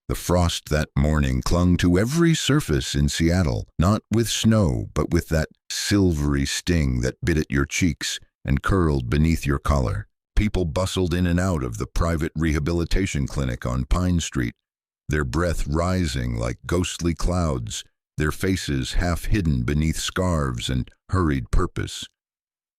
The frost that morning clung to every surface in Seattle, not with snow, but with that silvery sting that bit at your cheeks and curled beneath your collar. People bustled in and out of the private rehabilitation clinic on Pine Street, their breath rising like ghostly clouds, their faces half hidden beneath scarves and hurried purpose.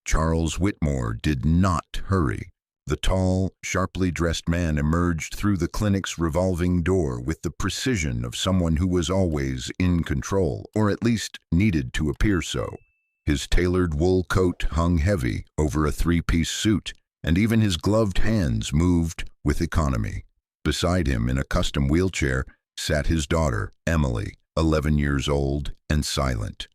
Charles Whitmore did not hurry. The tall, sharply dressed man emerged through the clinic's revolving door with the precision of someone who was always in control, or at least needed to appear so. His tailored wool coat hung heavy over a three-piece suit, and even his gloved hands moved with economy. Beside him, in a custom wheelchair, sat his daughter, Emily, 11 years old and silent.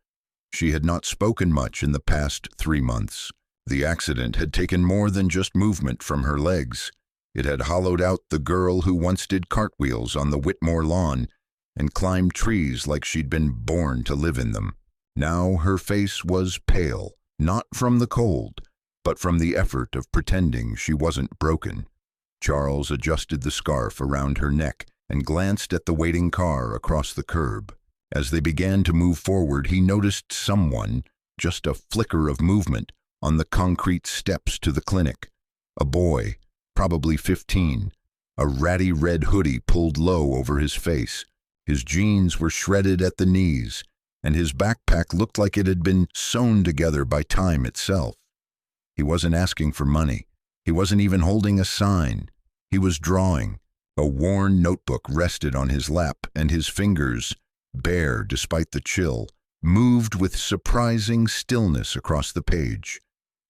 She had not spoken much in the past 3 months. The accident had taken more than just movement from her legs. It had hollowed out the girl who once did cartwheels on the Whitmore lawn and climbed trees like she'd been born to live in them. Now her face was pale, not from the cold, but from the effort of pretending she wasn't broken. Charles adjusted the scarf around her neck and glanced at the waiting car across the curb. As they began to move forward, he noticed someone, just a flicker of movement, on the concrete steps to the clinic. A boy, probably 15, a ratty red hoodie pulled low over his face. His jeans were shredded at the knees, and his backpack looked like it had been sewn together by time itself. He wasn't asking for money. He wasn't even holding a sign. He was drawing. A worn notebook rested on his lap, and his fingers, bare despite the chill, moved with surprising stillness across the page.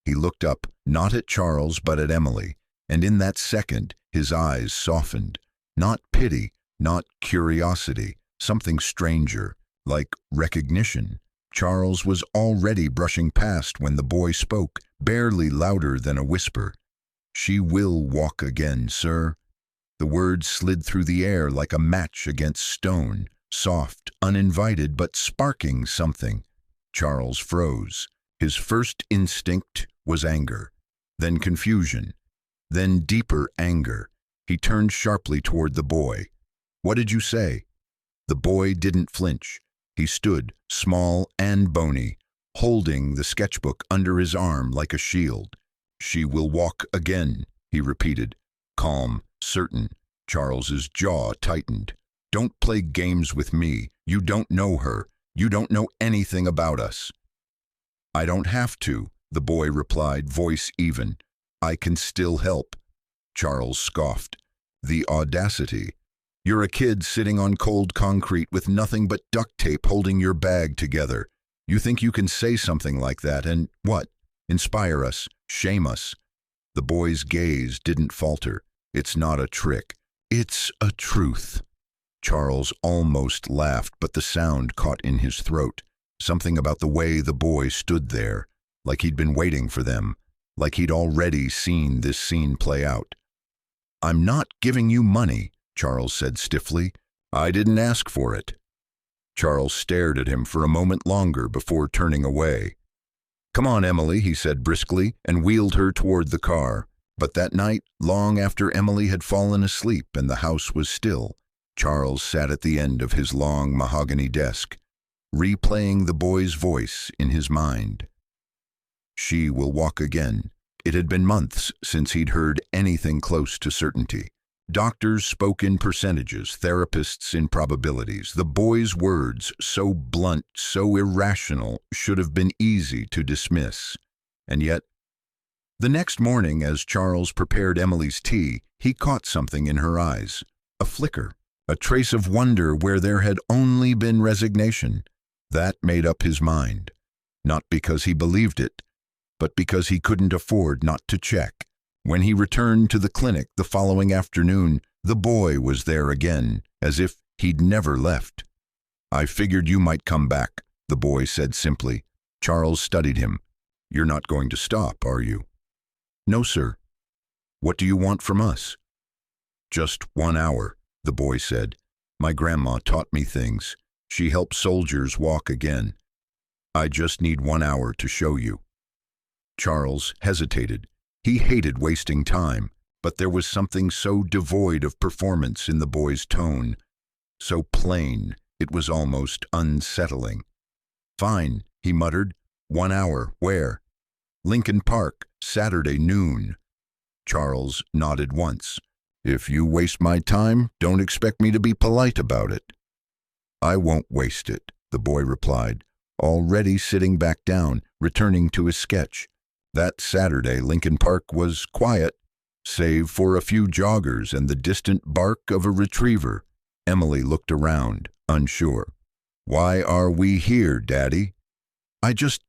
He looked up, not at Charles, but at Emily, and in that second, his eyes softened. Not pity, not curiosity, something stranger, like recognition. Charles was already brushing past when the boy spoke, barely louder than a whisper. "She will walk again, sir." The words slid through the air like a match against stone, soft, uninvited, but sparking something. Charles froze. His first instinct was anger, then confusion, then deeper anger. He turned sharply toward the boy. "What did you say?" The boy didn't flinch. He stood, small and bony, holding the sketchbook under his arm like a shield. "She will walk again," he repeated, calm, certain. Charles's jaw tightened. "Don't play games with me. You don't know her. You don't know anything about us." "I don't have to," the boy replied, voice even. "I can still help." Charles scoffed. The audacity. "You're a kid sitting on cold concrete with nothing but duct tape holding your bag together. You think you can say something like that and, what, inspire us, shame us?" The boy's gaze didn't falter. "It's not a trick. It's a truth." Charles almost laughed, but the sound caught in his throat. Something about the way the boy stood there, like he'd been waiting for them, like he'd already seen this scene play out. "I'm not giving you money," Charles said stiffly. "I didn't ask for it." Charles stared at him for a moment longer before turning away. "Come on, Emily," he said briskly, and wheeled her toward the car. But that night, long after Emily had fallen asleep and the house was still, Charles sat at the end of his long mahogany desk, replaying the boy's voice in his mind. She will walk again. It had been months since he'd heard anything close to certainty. Doctors spoke in percentages, therapists in probabilities. The boy's words, so blunt, so irrational, should have been easy to dismiss. And yet, the next morning, as Charles prepared Emily's tea, he caught something in her eyes. A flicker, a trace of wonder where there had only been resignation. That made up his mind. Not because he believed it, but because he couldn't afford not to check. When he returned to the clinic the following afternoon, the boy was there again, as if he'd never left. "I figured you might come back," the boy said simply. Charles studied him. "You're not going to stop, are you?" "No, sir." "What do you want from us?" "Just 1 hour," the boy said. "My grandma taught me things. She helped soldiers walk again. I just need 1 hour to show you." Charles hesitated. He hated wasting time, but there was something so devoid of performance in the boy's tone, so plain it was almost unsettling. "Fine," he muttered. "1 hour, where?" "Lincoln Park, Saturday noon." Charles nodded once. "If you waste my time, don't expect me to be polite about it." "I won't waste it," the boy replied, already sitting back down, returning to his sketch. That Saturday, Lincoln Park was quiet, save for a few joggers and the distant bark of a retriever. Emily looked around, unsure. "Why are we here, Daddy?" "I just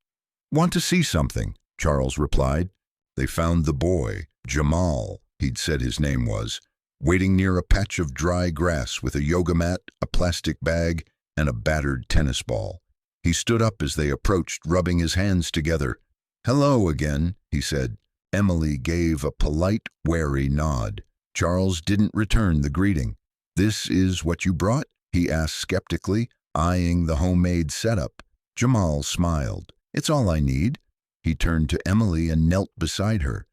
want to see something," Charles replied. They found the boy, Jamal, he'd said his name was, waiting near a patch of dry grass with a yoga mat, a plastic bag, and a battered tennis ball. He stood up as they approached, rubbing his hands together. "Hello again," he said. Emily gave a polite, wary nod. Charles didn't return the greeting. "This is what you brought?" he asked skeptically, eyeing the homemade setup. Jamal smiled. "It's all I need." He turned to Emily and knelt beside her.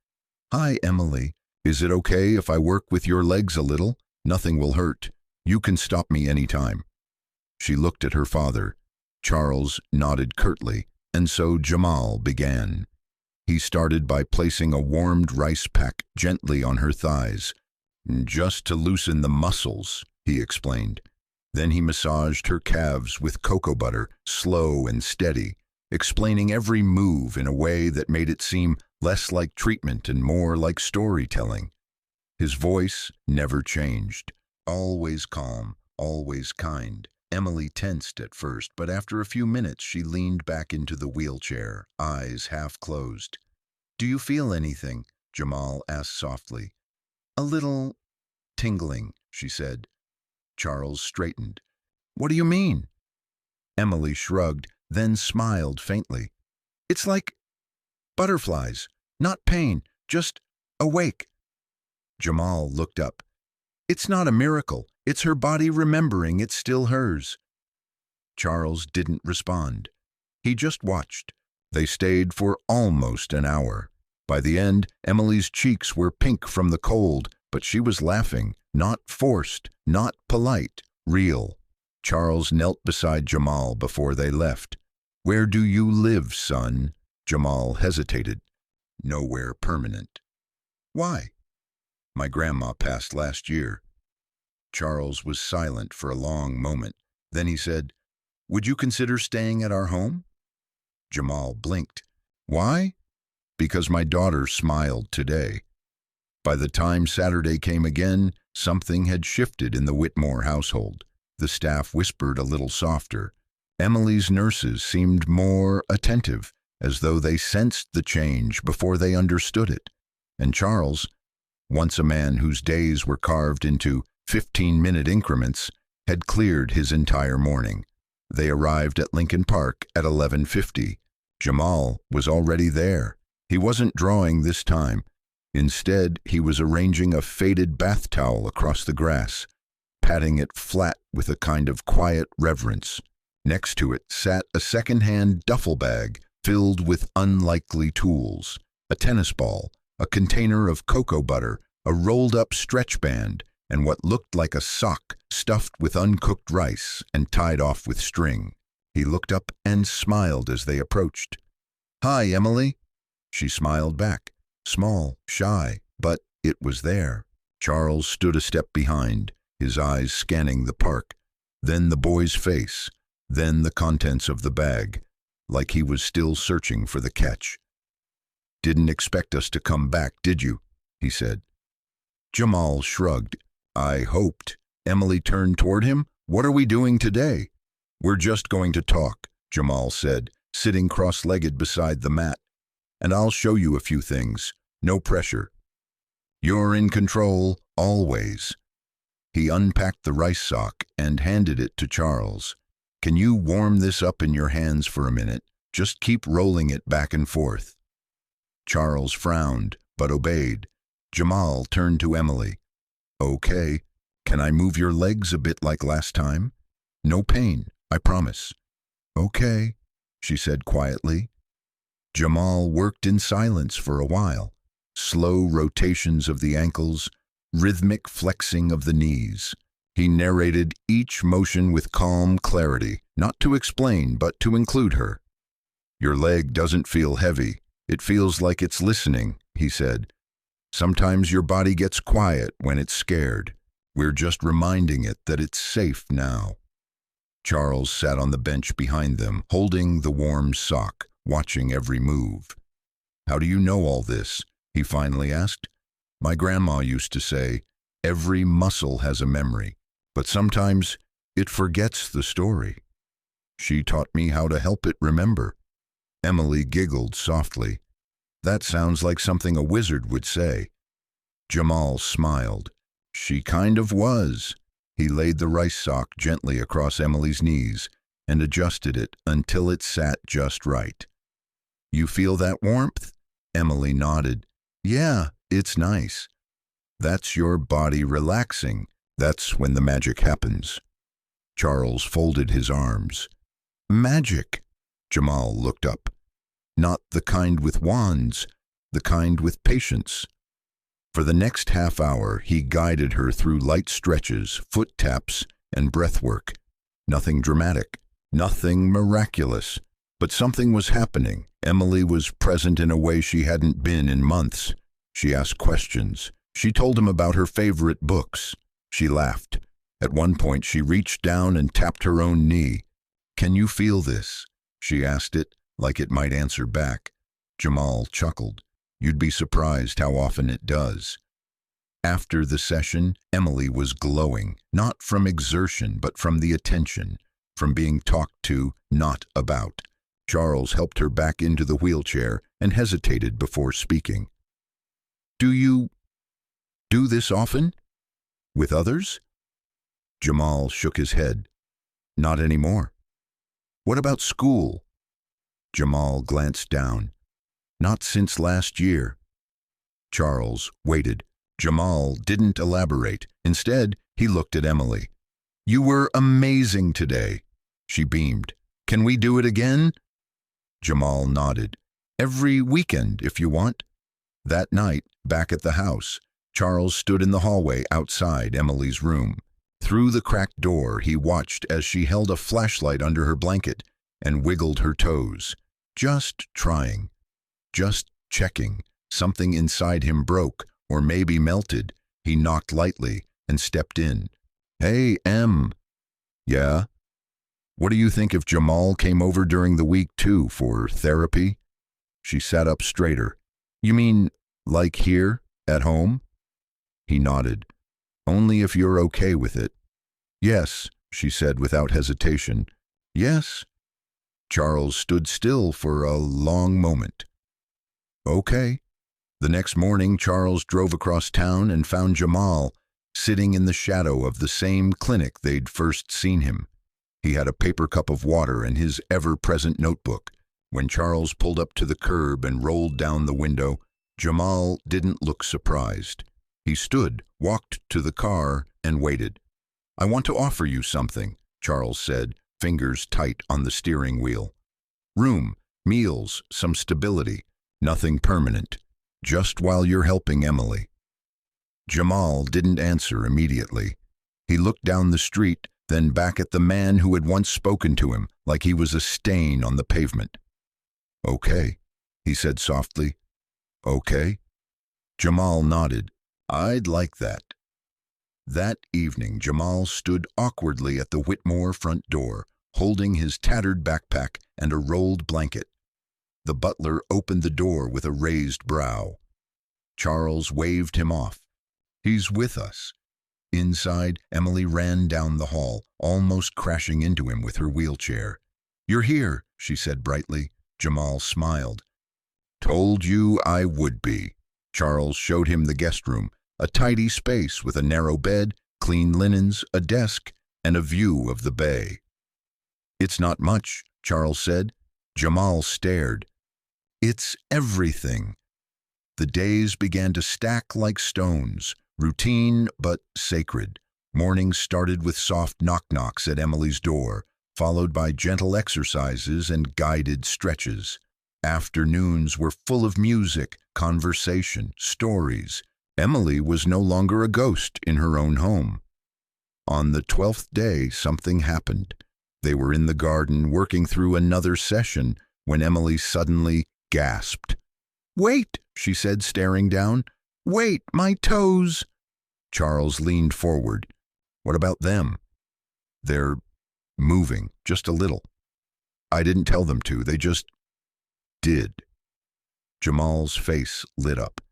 "Hi, Emily. Is it okay if I work with your legs a little? Nothing will hurt. You can stop me anytime." She looked at her father. Charles nodded curtly, and so Jamal began. He started by placing a warmed rice pack gently on her thighs. "Just to loosen the muscles," he explained. Then he massaged her calves with cocoa butter, slow and steady, explaining every move in a way that made it seem less like treatment and more like storytelling. His voice never changed. Always calm, always kind. Emily tensed at first, but after a few minutes she leaned back into the wheelchair, eyes half closed. "Do you feel anything?" Jamal asked softly. "A little tingling," she said. Charles straightened. "What do you mean?" Emily shrugged, then smiled faintly. "It's like butterflies. Not pain, just awake." Jamal looked up. "It's not a miracle. It's her body remembering it's still hers." Charles didn't respond. He just watched. They stayed for almost an hour. By the end, Emily's cheeks were pink from the cold, but she was laughing, not forced, not polite, real. Charles knelt beside Jamal before they left. "Where do you live, son?" Jamal hesitated. "Nowhere permanent." "Why?" "My grandma passed last year." Charles was silent for a long moment. Then he said, "Would you consider staying at our home?" Jamal blinked. "Why?" "Because my daughter smiled today." By the time Saturday came again, something had shifted in the Whitmore household. The staff whispered a little softer. Emily's nurses seemed more attentive, as though they sensed the change before they understood it. And Charles, once a man whose days were carved into 15-minute increments, had cleared his entire morning. They arrived at Lincoln Park at 11:50. Jamal was already there. He wasn't drawing this time. Instead, he was arranging a faded bath towel across the grass, patting it flat with a kind of quiet reverence. Next to it sat a second-hand duffel bag filled with unlikely tools, a tennis ball, a container of cocoa butter, a rolled-up stretch band, and what looked like a sock stuffed with uncooked rice and tied off with string. He looked up and smiled as they approached. "Hi, Emily." She smiled back, small, shy, but it was there. Charles stood a step behind, his eyes scanning the park, then the boy's face, then the contents of the bag, like he was still searching for the catch. "Didn't expect us to come back, did you?" he said. Jamal shrugged. "I hoped." Emily turned toward him. "What are we doing today?" "We're just going to talk," Jamal said, sitting cross-legged beside the mat. "And I'll show you a few things. No pressure. You're in control, always." He unpacked the rice sock and handed it to Charles. "Can you warm this up in your hands for a minute? Just keep rolling it back and forth." Charles frowned, but obeyed. Jamal turned to Emily. "Okay. Can I move your legs a bit like last time? No pain, I promise." "Okay," she said quietly. Jamal worked in silence for a while. Slow rotations of the ankles, rhythmic flexing of the knees. He narrated each motion with calm clarity, not to explain, but to include her. "Your leg doesn't feel heavy. It feels like it's listening," he said. "Sometimes your body gets quiet when it's scared. We're just reminding it that it's safe now." Charles sat on the bench behind them, holding the warm sock, watching every move. "How do you know all this?" he finally asked. "My grandma used to say, every muscle has a memory, but sometimes it forgets the story. She taught me how to help it remember." Emily giggled softly. "That sounds like something a wizard would say." Jamal smiled. "She kind of was." He laid the rice sock gently across Emily's knees and adjusted it until it sat just right. "You feel that warmth?" Emily nodded. "Yeah, it's nice." "That's your body relaxing. That's when the magic happens." Charles folded his arms. "Magic?" Jamal looked up. "Not the kind with wands, the kind with patience." For the next half hour, he guided her through light stretches, foot taps, and breath work. Nothing dramatic, nothing miraculous, but something was happening. Emily was present in a way she hadn't been in months. She asked questions. She told him about her favorite books. She laughed. At one point, she reached down and tapped her own knee. "Can you feel this?" She asked it, like it might answer back. Jamal chuckled. "You'd be surprised how often it does." After the session, Emily was glowing, not from exertion, but from the attention, from being talked to, not about. Charles helped her back into the wheelchair and hesitated before speaking. "Do you do this often? With others?" Jamal shook his head. "Not anymore." "What about school?" Jamal glanced down. "Not since last year." Charles waited. Jamal didn't elaborate. Instead, he looked at Emily. "You were amazing today." She beamed. "Can we do it again?" Jamal nodded. "Every weekend, if you want." That night, back at the house, Charles stood in the hallway outside Emily's room. Through the cracked door, he watched as she held a flashlight under her blanket and wiggled her toes. Just trying. Just checking. Something inside him broke, or maybe melted. He knocked lightly and stepped in. "Hey, Em." "Yeah?" "What do you think if Jamal came over during the week too for therapy?" She sat up straighter. "You mean, like here, at home?" He nodded. "Only if you're okay with it." "Yes," she said without hesitation. "Yes." Charles stood still for a long moment. "Okay." The next morning, Charles drove across town and found Jamal sitting in the shadow of the same clinic they'd first seen him. He had a paper cup of water and his ever-present notebook. When Charles pulled up to the curb and rolled down the window, Jamal didn't look surprised. He stood, walked to the car, and waited. "I want to offer you something," Charles said, fingers tight on the steering wheel. "Room, meals, some stability. Nothing permanent. Just while you're helping Emily." Jamal didn't answer immediately. He looked down the street, then back at the man who had once spoken to him, like he was a stain on the pavement. "Okay," he said softly. "Okay?" Jamal nodded. "I'd like that." That evening, Jamal stood awkwardly at the Whitmore front door, holding his tattered backpack and a rolled blanket. The butler opened the door with a raised brow. Charles waved him off. "He's with us." Inside, Emily ran down the hall, almost crashing into him with her wheelchair. "You're here," she said brightly. Jamal smiled. "Told you I would be." Charles showed him the guest room, a tidy space with a narrow bed, clean linens, a desk, and a view of the bay. "It's not much," Charles said. Jamal stared. "It's everything." The days began to stack like stones, routine but sacred. Mornings started with soft knock-knocks at Emily's door, followed by gentle exercises and guided stretches. Afternoons were full of music, conversation, stories. Emily was no longer a ghost in her own home. On the 12th day, something happened. They were in the garden working through another session when Emily suddenly gasped. "Wait," she said, staring down. "Wait, my toes." Charles leaned forward. "What about them?" "They're moving, just a little. I didn't tell them to, they just did." Jamal's face lit up.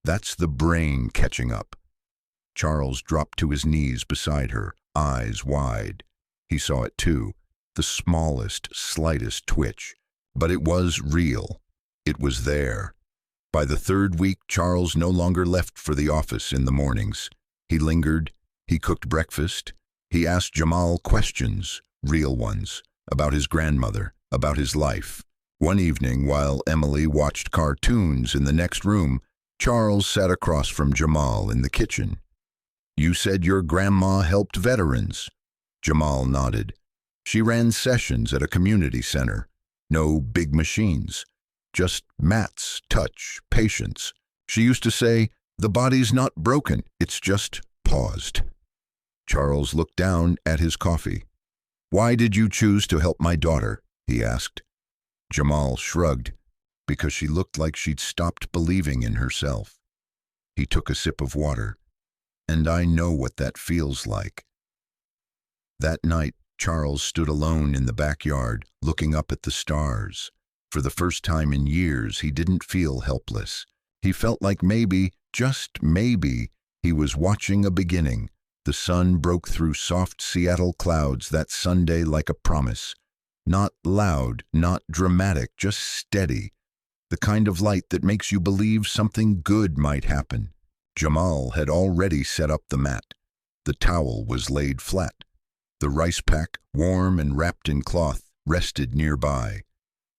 "That's the brain catching up." Charles dropped to his knees beside her, eyes wide. He saw it too, the smallest, slightest twitch. But it was real. It was there. By the third week, Charles no longer left for the office in the mornings. He lingered. He cooked breakfast. He asked Jamal questions, real ones, about his grandmother, about his life. One evening, while Emily watched cartoons in the next room, Charles sat across from Jamal in the kitchen. "You said your grandma helped veterans." Jamal nodded. "She ran sessions at a community center. No big machines. Just mats, touch, patience. She used to say, 'The body's not broken, it's just paused.'" Charles looked down at his coffee. "Why did you choose to help my daughter?" he asked. Jamal shrugged, because she looked like she'd stopped believing in herself. He took a sip of water. "And I know what that feels like." That night, Charles stood alone in the backyard, looking up at the stars. For the first time in years, he didn't feel helpless. He felt like maybe, just maybe, he was watching a beginning. The sun broke through soft Seattle clouds that Sunday like a promise. Not loud, not dramatic, just steady. The kind of light that makes you believe something good might happen. Jamal had already set up the mat. The towel was laid flat. The rice pack, warm and wrapped in cloth, rested nearby.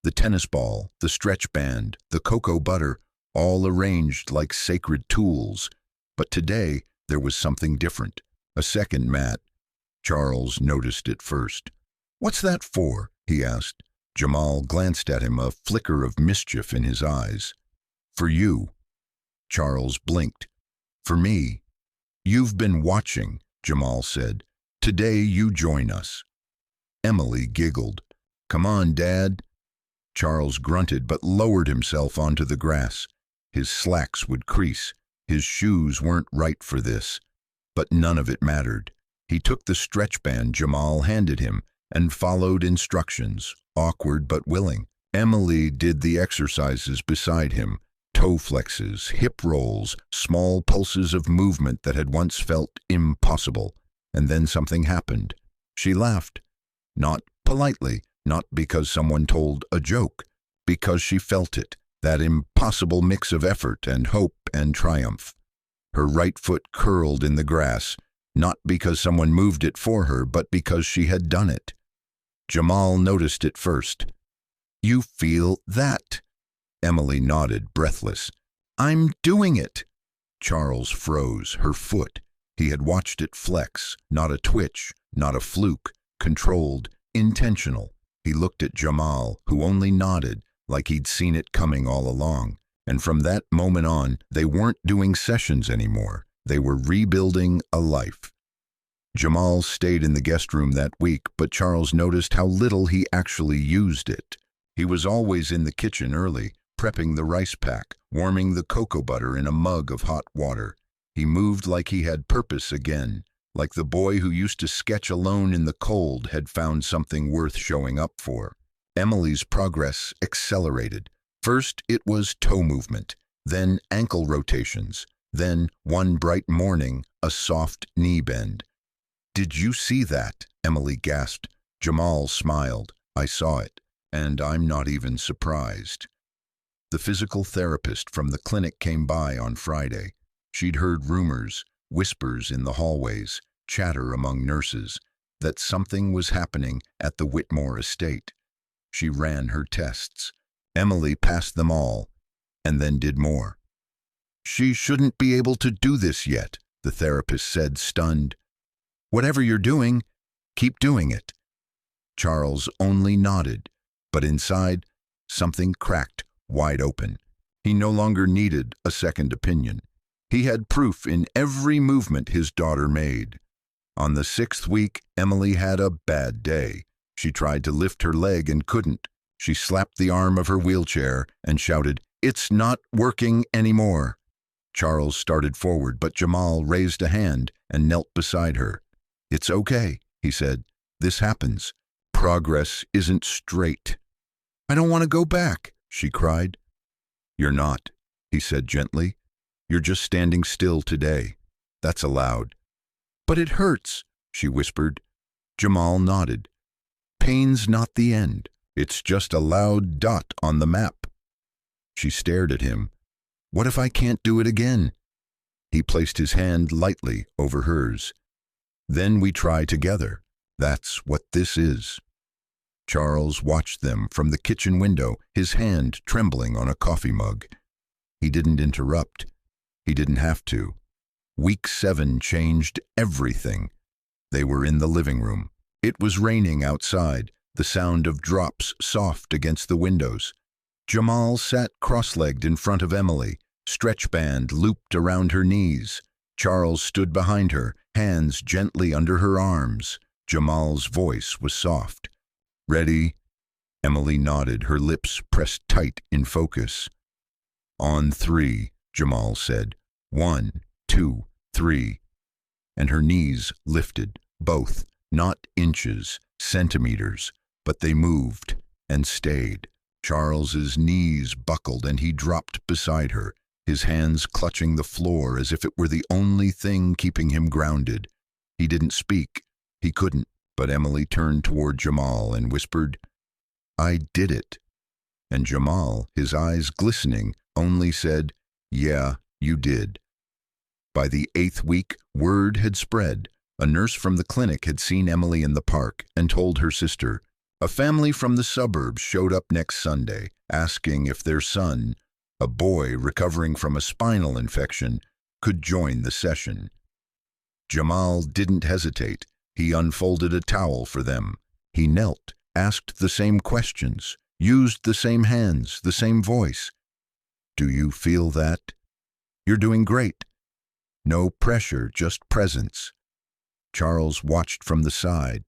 The tennis ball, the stretch band, the cocoa butter, all arranged like sacred tools. But today, there was something different. A second mat. Charles noticed it first. "What's that for?" he asked. Jamal glanced at him, a flicker of mischief in his eyes. "For you." Charles blinked. "For me?" "You've been watching," Jamal said. "Today you join us." Emily giggled. "Come on, Dad." Charles grunted but lowered himself onto the grass. His slacks would crease. His shoes weren't right for this. But none of it mattered. He took the stretch band Jamal handed him and followed instructions, awkward but willing. Emily did the exercises beside him, toe flexes, hip rolls, small pulses of movement that had once felt impossible. And then something happened. She laughed. Not politely, not because someone told a joke, because she felt it, that impossible mix of effort and hope and triumph. Her right foot curled in the grass, not because someone moved it for her, but because she had done it. Jamal noticed it first. "You feel that?" Emily nodded, breathless. "I'm doing it." Charles froze, her foot. He had watched it flex, not a twitch, not a fluke, controlled, intentional. He looked at Jamal, who only nodded, like he'd seen it coming all along. And from that moment on, they weren't doing sessions anymore. They were rebuilding a life. Jamal stayed in the guest room that week, but Charles noticed how little he actually used it. He was always in the kitchen early, prepping the rice pack, warming the cocoa butter in a mug of hot water. He moved like he had purpose again, like the boy who used to sketch alone in the cold had found something worth showing up for. Emily's progress accelerated. First, it was toe movement, then ankle rotations, then, one bright morning, a soft knee bend. "Did you see that?" Emily gasped. Jamal smiled. "I saw it, and I'm not even surprised." The physical therapist from the clinic came by on Friday. She'd heard rumors, whispers in the hallways, chatter among nurses, that something was happening at the Whitmore estate. She ran her tests. Emily passed them all, and then did more. "She shouldn't be able to do this yet," the therapist said, stunned. "Whatever you're doing, keep doing it." Charles only nodded, but inside, something cracked wide open. He no longer needed a second opinion. He had proof in every movement his daughter made. On the 6th week, Emily had a bad day. She tried to lift her leg and couldn't. She slapped the arm of her wheelchair and shouted, "It's not working anymore." Charles started forward, but Jamal raised a hand and knelt beside her. "It's okay," he said. "This happens. Progress isn't straight." "I don't want to go back," she cried. "You're not," he said gently. "You're just standing still today. That's allowed." "But it hurts," she whispered. Jamal nodded. "Pain's not the end. It's just a loud dot on the map." She stared at him. "What if I can't do it again?" He placed his hand lightly over hers. "Then we try together. That's what this is." Charles watched them from the kitchen window, his hand trembling on a coffee mug. He didn't interrupt. He didn't have to. Week 7 changed everything. They were in the living room. It was raining outside, the sound of drops soft against the windows. Jamal sat cross-legged in front of Emily, stretch band looped around her knees. Charles stood behind her, hands gently under her arms. Jamal's voice was soft. "Ready?" Emily nodded, her lips pressed tight in focus. "On 3, Jamal said. 1, 2, 3. And her knees lifted, both, not inches, centimeters, but they moved and stayed. Charles's knees buckled and he dropped beside her, his hands clutching the floor as if it were the only thing keeping him grounded. He didn't speak. He couldn't, but Emily turned toward Jamal and whispered, "I did it." And Jamal, his eyes glistening, only said, "Yeah, you did." By the 8th week, word had spread. A nurse from the clinic had seen Emily in the park and told her sister. A family from the suburbs showed up next Sunday, asking if their son, a boy recovering from a spinal infection, could join the session. Jamal didn't hesitate. He unfolded a towel for them. He knelt, asked the same questions, used the same hands, the same voice. "Do you feel that? You're doing great." No pressure, just presence. Charles watched from the side,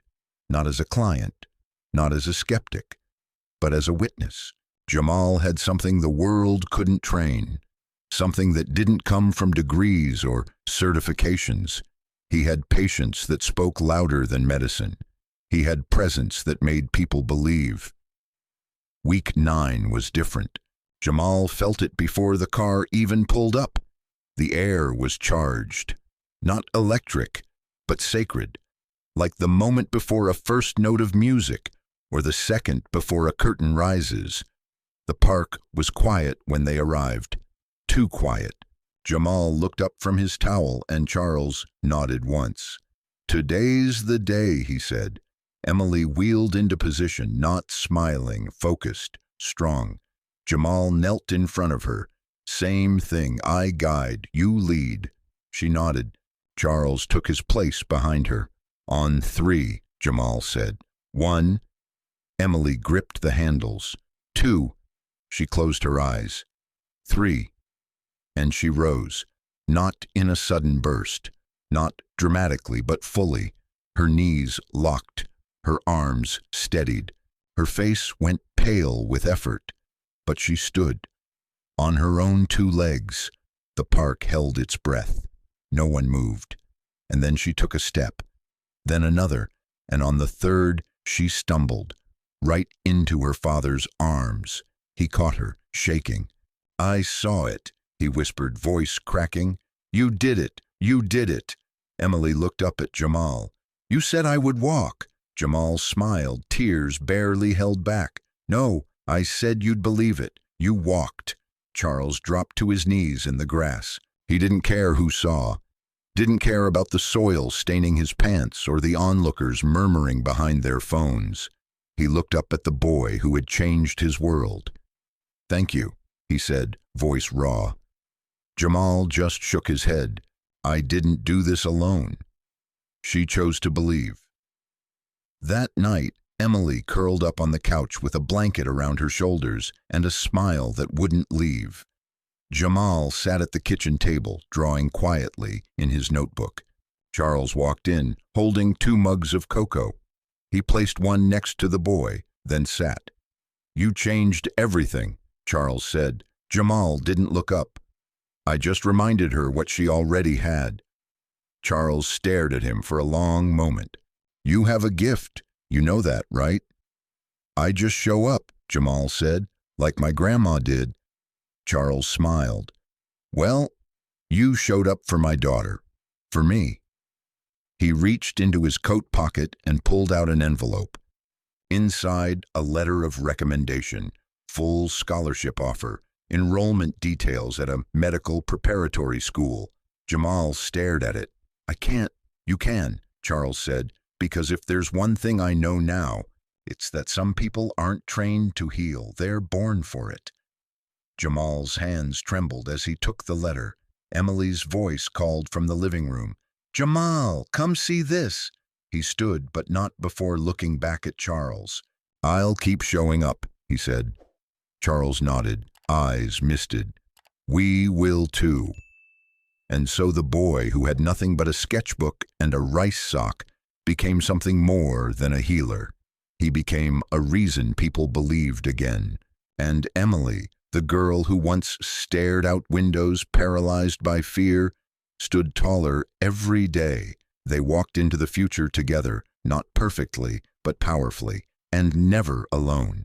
not as a client, not as a skeptic, but as a witness. Jamal had something the world couldn't train, something that didn't come from degrees or certifications. He had patience that spoke louder than medicine. He had presence that made people believe. Week 9 was different. Jamal felt it before the car even pulled up. The air was charged, not electric, but sacred, like the moment before a first note of music or the second before a curtain rises. The park was quiet when they arrived, too quiet. Jamal looked up from his towel and Charles nodded once. "Today's the day," he said. Emily wheeled into position, not smiling, focused, strong. Jamal knelt in front of her. "Same thing, I guide, you lead." She nodded. Charles took his place behind her. "On 3, Jamal said. 1. Emily gripped the handles. 2. She closed her eyes. 3. And she rose, not in a sudden burst, not dramatically but fully. Her knees locked, her arms steadied. Her face went pale with effort, but she stood. On her own 2 legs, the park held its breath. No one moved. And then she took a step, then another, and on the 3rd she stumbled, right into her father's arms. He caught her, shaking. "I saw it," he whispered, voice cracking. "You did it! You did it!" Emily looked up at Jamal. "You said I would walk." Jamal smiled, tears barely held back. "No, I said you'd believe it. You walked." Charles dropped to his knees in the grass. He didn't care who saw. Didn't care about the soil staining his pants or the onlookers murmuring behind their phones. He looked up at the boy who had changed his world. "Thank you," he said, voice raw. Jamal just shook his head. "I didn't do this alone." She chose to believe. That night, Emily curled up on the couch with a blanket around her shoulders and a smile that wouldn't leave. Jamal sat at the kitchen table, drawing quietly in his notebook. Charles walked in, holding 2 mugs of cocoa. He placed one next to the boy, then sat. "You changed everything," Charles said. Jamal didn't look up. "I just reminded her what she already had." Charles stared at him for a long moment. "You have a gift. You know that, right?" "I just show up," Jamal said, "like my grandma did." Charles smiled. "Well, you showed up for my daughter. For me." He reached into his coat pocket and pulled out an envelope. Inside, a letter of recommendation, full scholarship offer, enrollment details at a medical preparatory school. Jamal stared at it. "I can't." "You can," Charles said, "because if there's one thing I know now, it's that some people aren't trained to heal. They're born for it." Jamal's hands trembled as he took the letter. Emily's voice called from the living room. "Jamal, come see this." He stood, but not before looking back at Charles. "I'll keep showing up," he said. Charles nodded, eyes misted. "We will too." And so the boy, who had nothing but a sketchbook and a rice sock, became something more than a healer. He became a reason people believed again. And Emily, the girl who once stared out windows paralyzed by fear, stood taller every day. They walked into the future together, not perfectly, but powerfully, and never alone.